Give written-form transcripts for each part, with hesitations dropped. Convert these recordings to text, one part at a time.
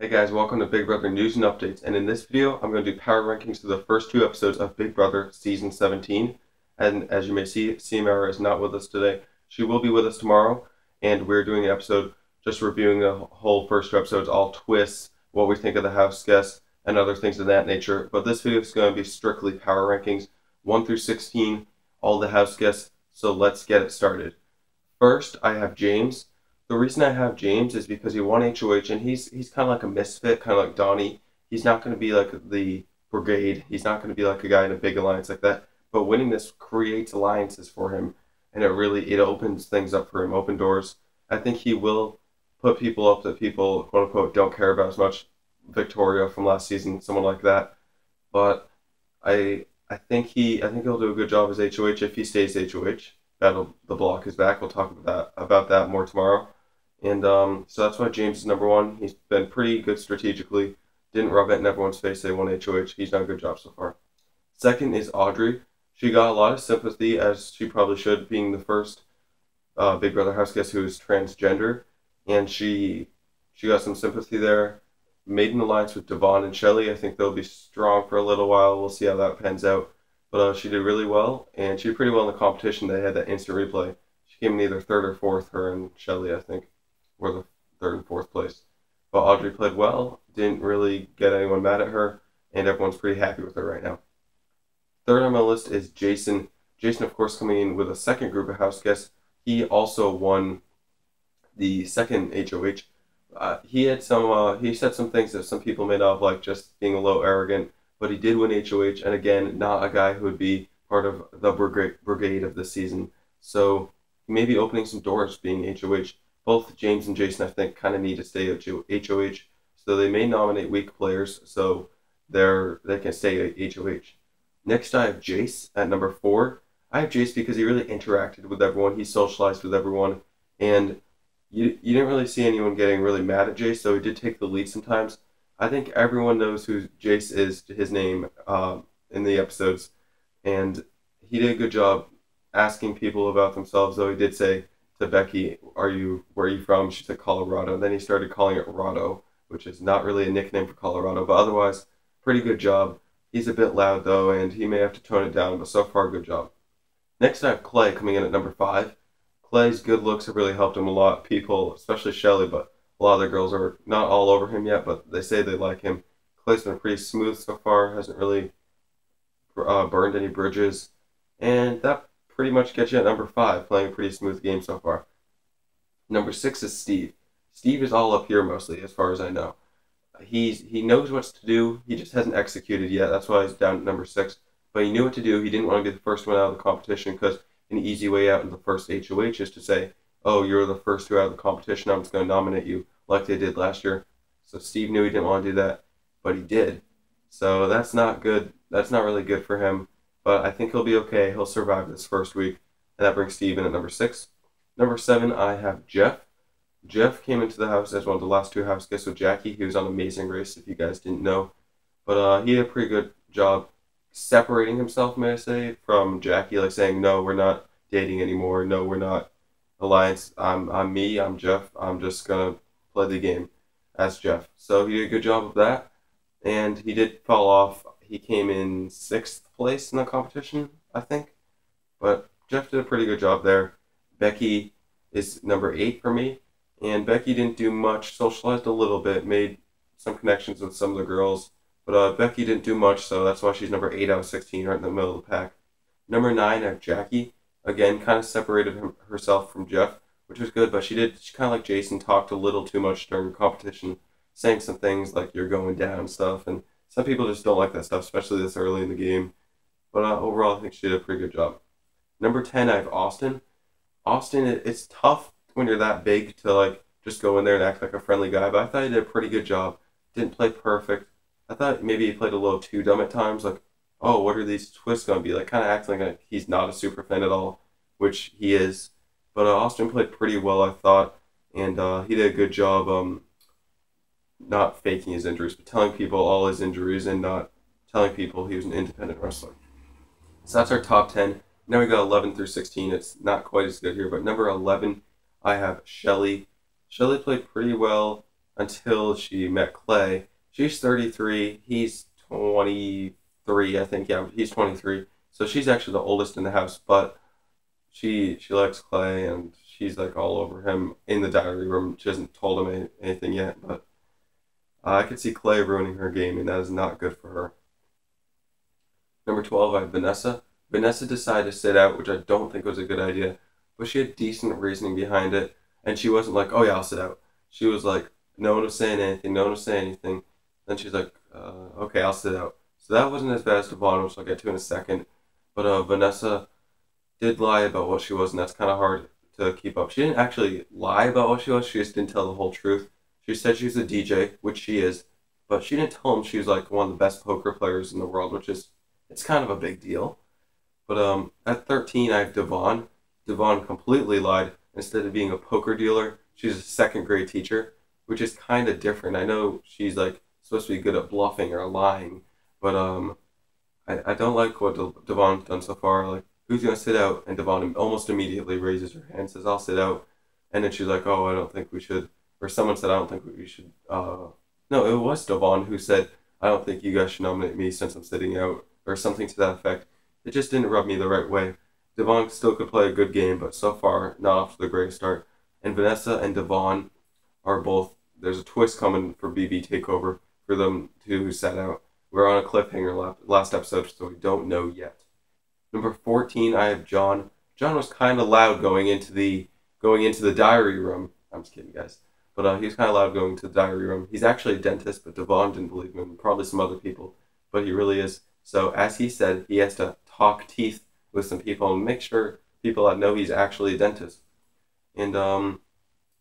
Hey guys, welcome to Big Brother News and Updates, and in this video I'm going to do power rankings for the first two episodes of Big Brother Season 17, and as you may see, CMR is not with us today. She will be with us tomorrow, and we're doing the episode just reviewing the whole first two episodes, all twists, what we think of the house guests, and other things of that nature, but this video is going to be strictly power rankings, 1 through 16, all the house guests, so let's get it started. First, I have James. The reason I have James is because he won HOH and he's kind of like a misfit, kind of like Donnie. He's not going to be like the brigade. He's not going to be like a guy in a big alliance like that. But winning this creates alliances for him, and it opens things up for him, open doors. I think he will put people up that people quote unquote don't care about as much. Victoria from last season, someone like that. But I think he'll do a good job as HOH if he stays HOH. The block is back. We'll talk about that more tomorrow. And so that's why James is number one. He's been pretty good strategically. Didn't rub it in everyone's face. They won HOH. He's done a good job so far. Second is Audrey. She got a lot of sympathy, as she probably should, being the first Big Brother house guest who is transgender. And she got some sympathy there. Made an alliance with Devon and Shelly. I think they'll be strong for a little while. We'll see how that pans out. But she did really well, and she did pretty well in the competition. They had that instant replay. She came in either third or fourth, her and Shelly, I think, were the third and fourth place. But Audrey played well, didn't really get anyone mad at her, and everyone's pretty happy with her right now. Third on my list is Jason. Jason, of course, coming in with a second group of house guests. He also won the second HOH. He said some things that some people may not have liked, just being a little arrogant, but he did win HOH, and again, not a guy who would be part of the brigade of this season. So he may be opening some doors being HOH. Both James and Jason, I think, kind of need to stay at HOH, so they may nominate weak players so they can stay at HOH. Next, I have Jace at number 4. I have Jace because he really interacted with everyone. He socialized with everyone, and you didn't really see anyone getting really mad at Jace, so he did take the lead sometimes. I think everyone knows who Jace is, his name, in the episodes, and he did a good job asking people about themselves, though he did say to Becky, where are you from? She said Colorado, and then he started calling it Rado, which is not really a nickname for Colorado, but otherwise, pretty good job. He's a bit loud, though, and he may have to tone it down, but so far, good job. Next, I have Clay coming in at number 5. Clay's good looks have really helped him a lot. People, especially Shelly, but a lot of the girls are not all over him yet, but they say they like him. Clay's been pretty smooth so far, hasn't really burned any bridges, and that pretty much gets you at number 5, playing a pretty smooth game so far. Number 6 is Steve. Steve is all up here mostly, as far as I know. He knows what to do, he just hasn't executed yet, that's why he's down at number 6. But he knew what to do, he didn't want to be the first one out of the competition, because an easy way out in the first HOH is to say, oh, you're the first two out of the competition, I'm just going to nominate you, like they did last year. So Steve knew he didn't want to do that, but he did. So that's not good. That's not really good for him, but I think he'll be okay. He'll survive this first week, and that brings Steve in at number 6. Number 7, I have Jeff. Jeff came into the house as one of the last two house guests with Jackie. He was on Amazing Race, if you guys didn't know. But he did a pretty good job separating himself, may I say, from Jackie, like saying, no, we're not dating anymore. No, we're not alliance. I'm me. I'm Jeff. I'm just gonna play the game as Jeff. So he did a good job of that, and he did fall off. He came in 6th place in the competition, I think, but Jeff did a pretty good job there. Becky is number 8 for me, and Becky didn't do much. Socialized a little bit, made some connections with some of the girls, but Becky didn't do much, so that's why she's number 8 out of 16, right in the middle of the pack. Number 9, I have Jackie. Again, kind of separated herself from Jeff, which was good, but she kind of like Jason, talked a little too much during the competition, saying some things like you're going down stuff, and some people just don't like that stuff, especially this early in the game. But overall, I think she did a pretty good job. Number 10, I have Austin. Austin, it's tough when you're that big to like just go in there and act like a friendly guy, but I thought he did a pretty good job. Didn't play perfect. I thought maybe he played a little too dumb at times, like, oh, what are these twists going to be? Like, kind of acting like he's not a super fan at all, which he is. But Austin played pretty well, I thought, and he did a good job not faking his injuries, but telling people all his injuries and not telling people he was an independent wrestler. So that's our top 10. Now we got 11 through 16. It's not quite as good here, but number 11, I have Shelly. Shelly played pretty well. until she met Clay. She's 33. He's 23, I think. Yeah, he's 23. So she's actually the oldest in the house, but she likes Clay, and she's like all over him in the diary room. She hasn't told him anything yet, but I could see Clay ruining her game, and that is not good for her. Number 12, I have Vanessa. Vanessa decided to sit out, which I don't think was a good idea, but she had decent reasoning behind it, and she wasn't like, oh yeah, I'll sit out. She was like, no one was saying anything, no one was saying anything. Then she's like, okay, I'll sit out. So that wasn't as bad as Devon, which I'll get to in a second. But Vanessa did lie about what she was, and that's kind of hard to keep up. She didn't actually lie about what she was, she just didn't tell the whole truth. She said she was a DJ, which she is, but she didn't tell him she was like one of the best poker players in the world, which is, it's kind of a big deal. But at 13, I have Devon. Devon completely lied. Instead of being a poker dealer, she's a second grade teacher, which is kind of different. I know she's like supposed to be good at bluffing or lying, but I don't like what Devon's done so far. Like, who's gonna sit out? And Devon almost immediately raises her hand, and says, "I'll sit out." And then she's like, "Oh, I don't think we should." Or someone said, "I don't think we should." No, it was Devon who said, "I don't think you guys should nominate me since I'm sitting out," or something to that effect. It just didn't rub me the right way. Devon still could play a good game, but so far, not off to the greatest start. And Vanessa and Devon are both, there's a twist coming for BB Takeover for them two who sat out. We're on a cliffhanger last episode, so we don't know yet. Number 14, I have John. John was kind of loud going into the diary room. I'm just kidding, guys. But he was kind of loud going to the diary room. He's actually a dentist, but Devon didn't believe him. Probably some other people, but he really is. So as he said, he has to talk teeth with some people and make sure people that know he's actually a dentist. And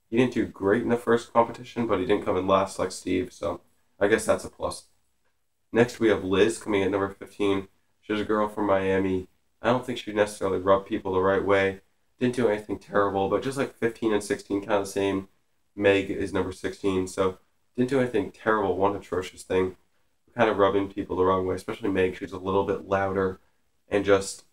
he didn't do great in the first competition, but he didn't come in last like Steve, so I guess that's a plus. Next we have Liz coming at number 15. She's a girl from Miami. I don't think she necessarily rubbed people the right way. Didn't do anything terrible, but just like 15 and 16, kind of the same. Meg is number 16, so didn't do anything terrible, one atrocious thing. Kind of rubbing people the wrong way, especially Meg. She's a little bit louder, and just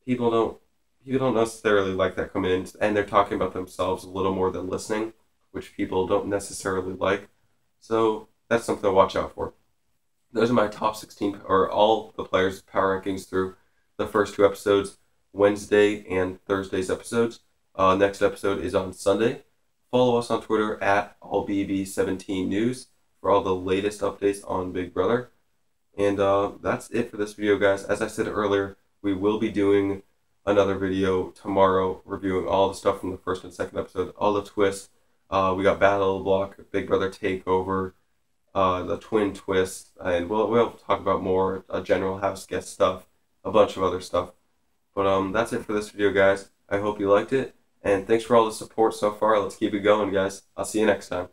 people don't necessarily like that coming in, and they're talking about themselves a little more than listening, which people don't necessarily like. So that's something to watch out for. Those are my top 16, or all the players' power rankings through the first two episodes, Wednesday and Thursday's episodes. Next episode is on Sunday. Follow us on Twitter at allbb17news for all the latest updates on Big Brother. And that's it for this video, guys. As I said earlier, we will be doing another video tomorrow reviewing all the stuff from the first and second episode, all the twists. We got Battle Block, Big Brother Takeover, the twin twist, and we'll talk about more general house guest stuff, a bunch of other stuff. But that's it for this video, guys. I hope you liked it, and thanks for all the support so far. Let's keep it going, guys. I'll see you next time.